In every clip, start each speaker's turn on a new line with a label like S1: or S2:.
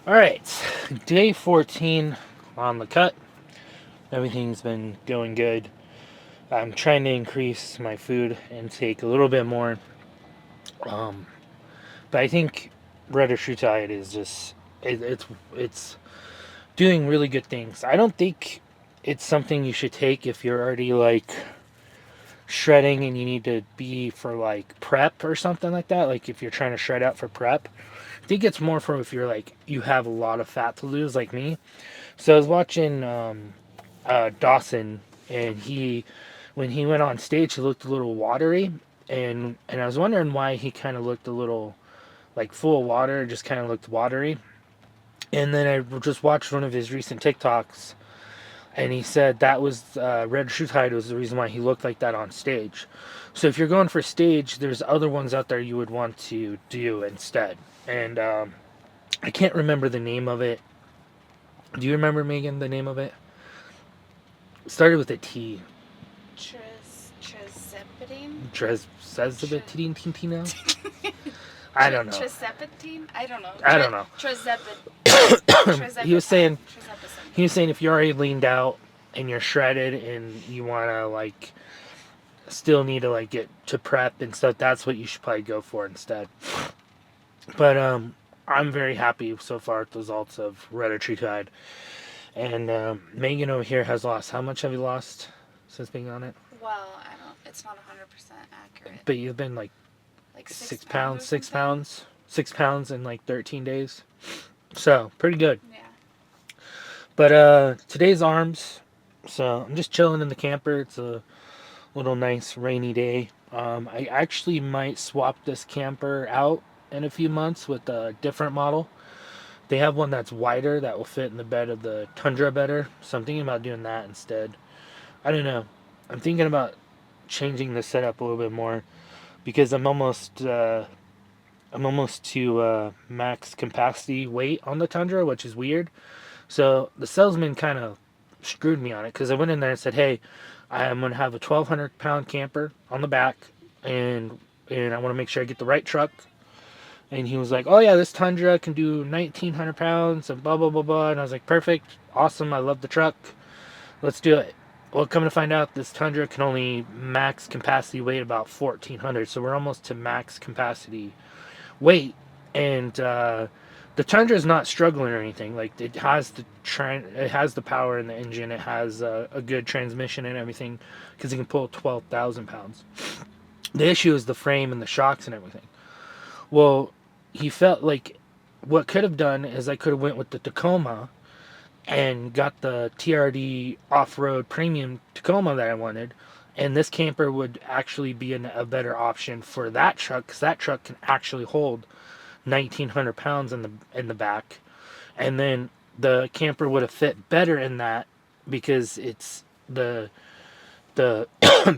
S1: All right, day 14 on the cut. Everything's been going good. I'm trying to increase my food intake a little bit more. Um, but I think Retatrutide is just it's doing really good things. I don't think it's something you should take if you're already like shredding and you need to be for like prep or something like that. Like if you're trying to shred out for prep, I think it's more for if you're like you have a lot of fat to lose, like me. So I was watching Dawson, and he, when he went on stage, he looked a little watery, and I was wondering why he kind of looked a little like full of water, just kind of looked watery. And then I just watched one of his recent TikToks, and he said that was Red Shoe Tide was the reason why he looked like that on stage. So if you're going for stage, there's other ones out there you would want to do instead. And I can't remember the name of it. Do you remember, Megan, the name of it? It started with a T.
S2: Trizepatine?
S1: Tres says a bit
S2: Tri-
S1: Tintina. I don't know.
S2: Trizepatine? I don't know.
S1: I don't know. He was saying
S2: Trizepatine.
S1: he was saying if you're already leaned out and you're shredded and you wanna like still need to like get to prep and stuff, that's what you should probably go for instead. But I'm very happy so far with the results of Retatrutide. And Megan over here has lost. How much have you lost since being on it?
S2: Well, I don't. It's not 100% accurate.
S1: But you've been like
S2: Like
S1: 6 pounds,
S2: or
S1: 6 pounds, 6 pounds in like 13 days. So pretty good.
S2: Yeah.
S1: But today's arms. So I'm just chilling in the camper. It's a little nice rainy day. I actually might swap this camper out in a few months with a different model. They have one that's wider that will fit in the bed of the Tundra better. So I'm thinking about doing that instead. I don't know. I'm thinking about changing the setup a little bit more because I'm almost to max capacity weight on the Tundra, which is weird. So the salesman kind of screwed me on it because I went in there and said, "Hey, I'm gonna have a 1,200 pound camper on the back, and I want to make sure I get the right truck." And he was like, "Oh yeah, this Tundra can do 1,900 pounds and blah blah blah blah." And I was like, "Perfect, awesome, I love the truck, let's do it." Well, come to find out, this Tundra can only max capacity weight about 1,400, so we're almost to max capacity weight, and the Tundra is not struggling or anything. Like it has the power in the engine. It has a good transmission and everything because it can pull 12,000 pounds. The issue is the frame and the shocks and everything. Well, he felt like what could have done is I could have went with the Tacoma and got the TRD off-road premium Tacoma that I wanted, and this camper would actually be a better option for that truck because that truck can actually hold 1,900 pounds in the back, and then the camper would have fit better in that because it's the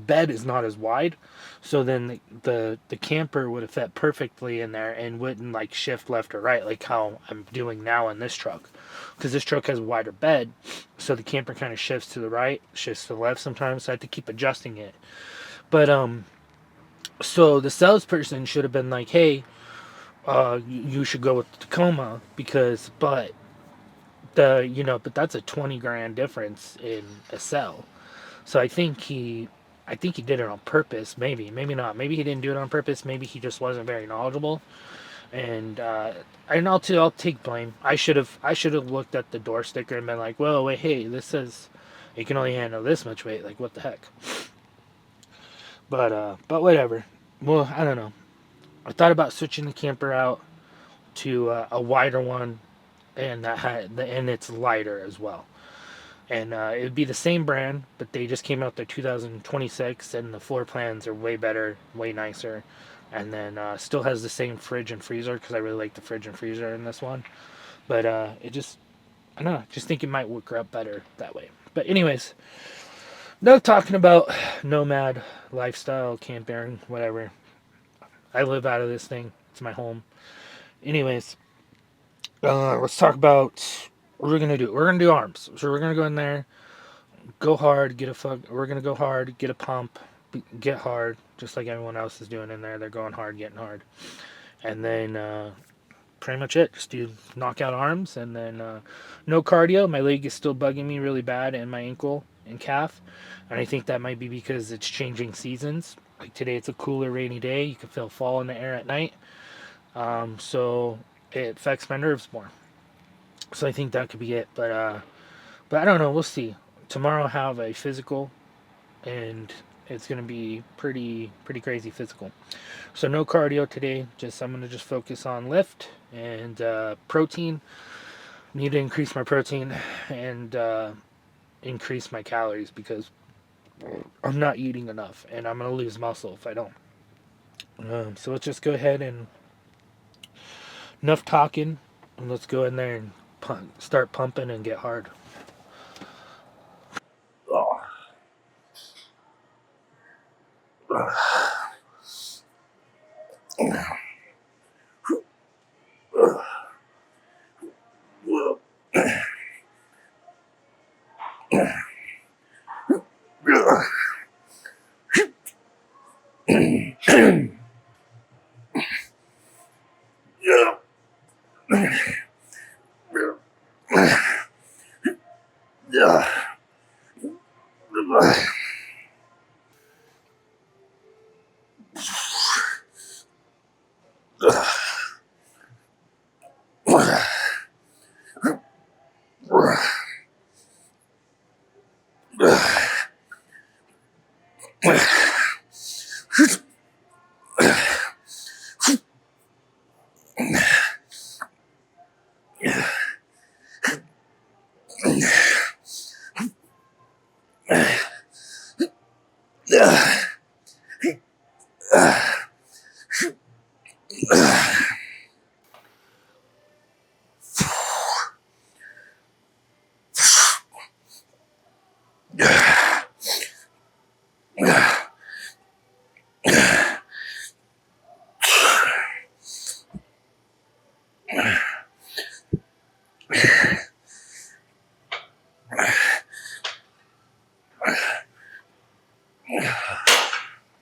S1: bed is not as wide, so then the camper would have fit perfectly in there and wouldn't like shift left or right like how I'm doing now in this truck, because this truck has a wider bed, so the camper kind of shifts to the right, shifts to the left sometimes, so I have to keep adjusting it. But so the salesperson should have been like, "Hey, you should go with the Tacoma because, but that's a 20 grand difference in a cell." So I think he did it on purpose. Maybe not. Maybe he didn't do it on purpose. Maybe he just wasn't very knowledgeable. And I'll take blame. I should have looked at the door sticker and been like, "Whoa, wait, hey, this says it can only handle this much weight. Like, what the heck?" But whatever. Well, I don't know. I thought about switching the camper out to a wider one, and and it's lighter as well. And it would be the same brand, but they just came out their 2026, and the floor plans are way better, way nicer, and then still has the same fridge and freezer because I really like the fridge and freezer in this one. But it just, I don't know, just think it might work out better that way. But anyways, no talking about nomad lifestyle, camping, whatever. I live out of this thing. It's my home. Anyways, let's talk about what we're gonna do. We're gonna do arms. So we're gonna go in there, go hard, get a fuck. We're gonna go hard, get a pump, get hard, just like everyone else is doing in there. They're going hard, getting hard, and then pretty much it. Just do knockout arms, and then no cardio. My leg is still bugging me really bad, and my ankle and calf. And I think that might be because it's changing seasons. Like today, it's a cooler, rainy day. You can feel fall in the air at night. So it affects my nerves more. So I think that could be it. But I don't know. We'll see. Tomorrow I have a physical, and it's gonna be pretty crazy physical. So no cardio today. I'm gonna just focus on lift and protein. Need to increase my protein and increase my calories because I'm not eating enough, and I'm gonna lose muscle if I don't. So let's just go ahead and enough talking, and let's go in there and start pumping and get hard.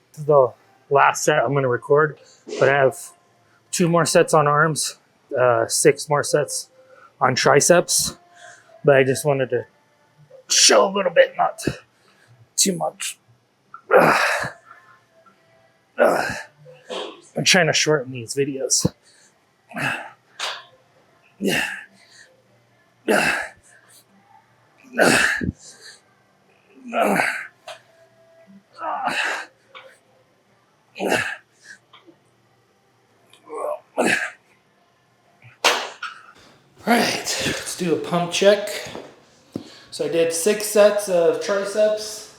S1: This is the last set I'm going to record, but I have 2 more sets on arms, 6 more sets on triceps. But I just wanted to show a little bit, not too much. I'm trying to shorten these videos. Alright, let's do a pump check. So I did 6 sets of triceps,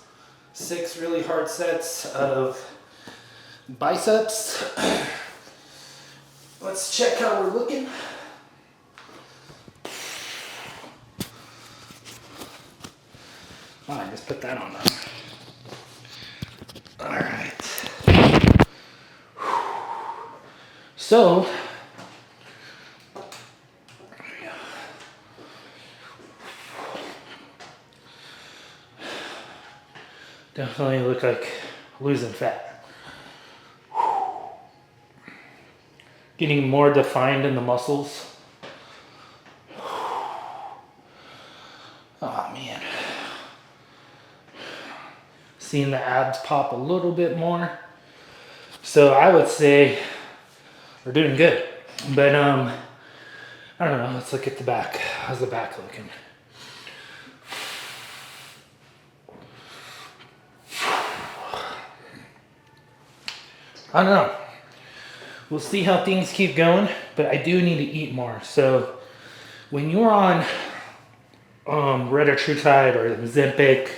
S1: 6 really hard sets of biceps. Let's check how we're looking. Oh, I just put that on there. Alright. So, definitely look like losing fat. Getting more defined in the muscles. Oh man. Seeing the abs pop a little bit more. So I would say we're doing good. But I don't know, let's look at the back. How's the back looking? I don't know. We'll see how things keep going, but I do need to eat more. So when you're on retatrutide or Ozempic,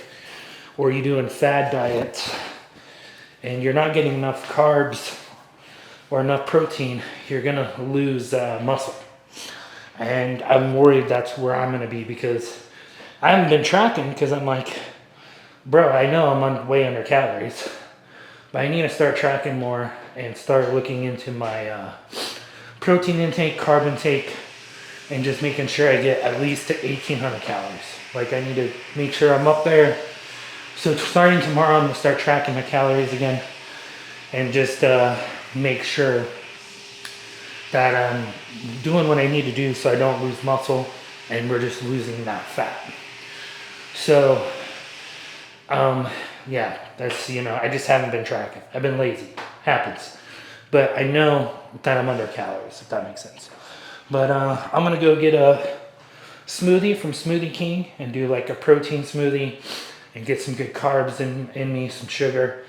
S1: or you're doing fad diets, and you're not getting enough carbs or enough protein, you're gonna lose muscle. And I'm worried that's where I'm gonna be, because I haven't been tracking, because I'm like, bro, I know I'm way under calories, but I need to start tracking more and start looking into my protein intake, carb intake, and just making sure I get at least to 1,800 calories. Like I need to make sure I'm up there. So starting tomorrow, I'm gonna start tracking my calories again, and just make sure that I'm doing what I need to do so I don't lose muscle, and we're just losing that fat. So, um, yeah, that's, I just haven't been tracking. I've been lazy. Happens. But I know that I'm under calories, if that makes sense. But I'm going to go get a smoothie from Smoothie King and do like a protein smoothie and get some good carbs in me, some sugar.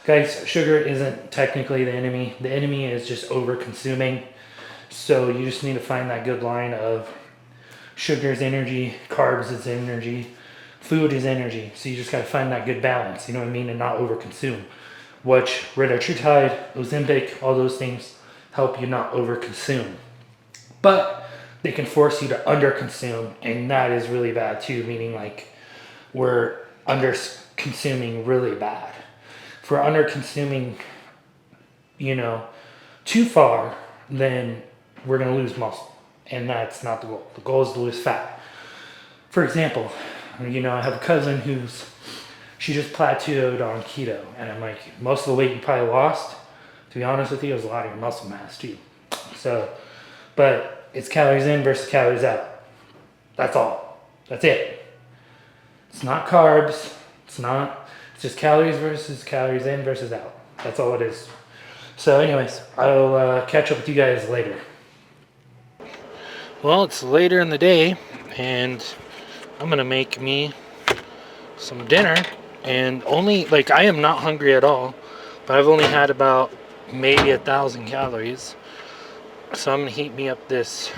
S1: Guys, sugar isn't technically the enemy. The enemy is just over consuming. So you just need to find that good line of sugar is energy, carbs is energy, food is energy. So you just got to find that good balance, you know what I mean, and not overconsume. Which retatrutide, Ozempic, all those things help you not overconsume. But they can force you to underconsume, and that is really bad too, meaning like we're under consuming really bad. If we're under consuming, too far, then we're going to lose muscle. And that's not the goal. The goal is to lose fat. For example, I have a cousin she just plateaued on keto. And I'm like, most of the weight you probably lost, to be honest with you, was a lot of your muscle mass too. So, but it's calories in versus calories out. That's all. That's it. It's not carbs. It's just calories versus calories in versus out. That's all it is. So anyways, I'll catch up with you guys later. Well, it's later in the day, and I'm gonna make me some dinner. And I am not hungry at all, but I've only had about maybe 1,000 calories. So I'm gonna heat me up this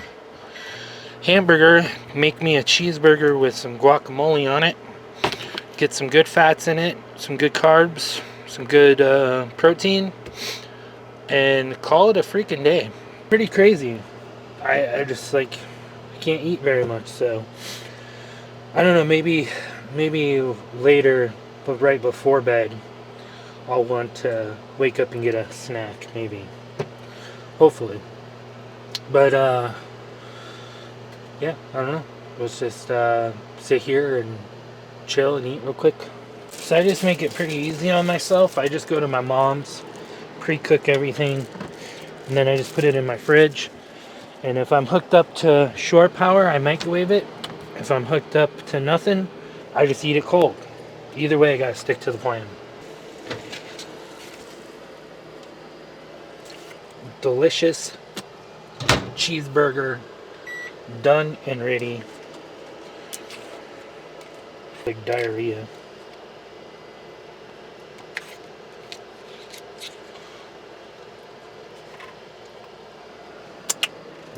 S1: hamburger, make me a cheeseburger with some guacamole on it, get some good fats in it, some good carbs, some good protein, and call it a freaking day. Pretty crazy. I just I can't eat very much, so I don't know, maybe later, but right before bed, I'll want to wake up and get a snack, maybe. Hopefully. But yeah, I don't know. Let's just sit here and chill and eat real quick. So I just make it pretty easy on myself. I just go to my mom's, pre-cook everything, and then I just put it in my fridge. And if I'm hooked up to shore power, I microwave it. If I'm hooked up to nothing, I just eat it cold. Either way, I gotta stick to the plan. Delicious cheeseburger, done and ready. Like diarrhea.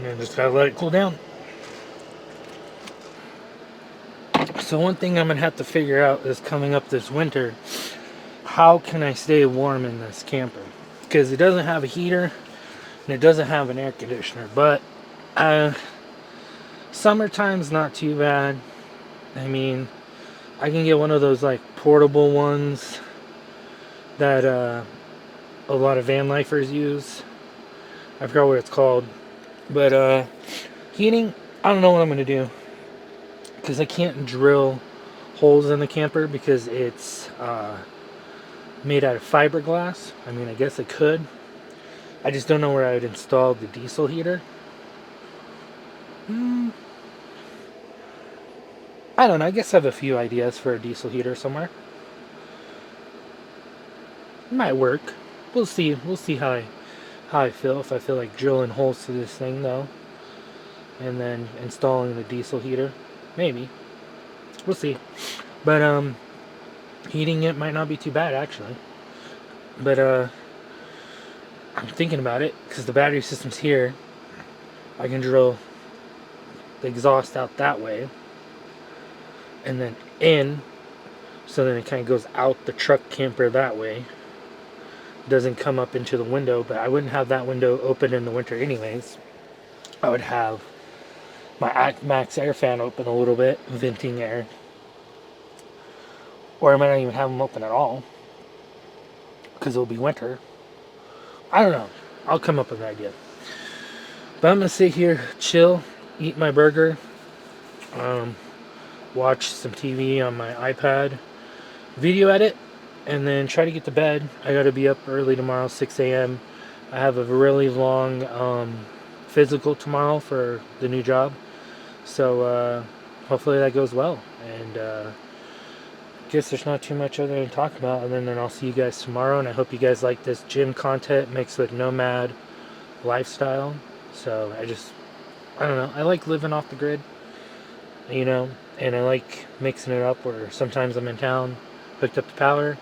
S1: And just gotta let it cool down. So one thing I'm gonna have to figure out is coming up this winter, how can I stay warm in this camper? Because it doesn't have a heater and it doesn't have an air conditioner, but summertime's not too bad. I mean, I can get one of those portable ones that a lot of van lifers use. I forgot what it's called. But heating, I don't know what I'm gonna do, because I can't drill holes in the camper because it's made out of fiberglass. I mean, I guess I could. I just don't know where I would install the diesel heater. I don't know. I guess I have a few ideas for a diesel heater somewhere. It might work. We'll see. We'll see how I feel. If I feel like drilling holes to this thing, though, and then installing the diesel heater, maybe. We'll see. But heating it might not be too bad, actually. But I'm thinking about it because the battery system's here. I can drill the exhaust out that way and then in, so then it kind of goes out the truck camper that way. Doesn't come up into the window, but I wouldn't have that window open in the winter anyways. I would have my max air fan open a little bit, venting air. Or I might not even have them open at all, because it'll be winter. I don't know. I'll come up with an idea. But I'm going to sit here, chill, eat my burger, watch some TV on my iPad, video edit, and then try to get to bed. I got to be up early tomorrow, 6 a.m. I have a really long physical tomorrow for the new job. So hopefully that goes well. And guess there's not too much other to talk about. And then I'll see you guys tomorrow. And I hope you guys like this gym content mixed with nomad lifestyle. So I don't know. I like living off the grid, you know, and I like mixing it up where sometimes I'm in town, hooked up to power,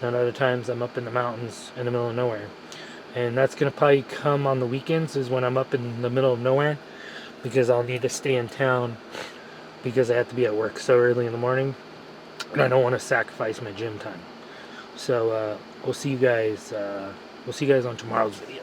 S1: and other times I'm up in the mountains in the middle of nowhere. And that's going to probably come on the weekends is when I'm up in the middle of nowhere because I'll need to stay in town because I have to be at work so early in the morning and I don't want to sacrifice my gym time. So we'll see you guys on tomorrow's video.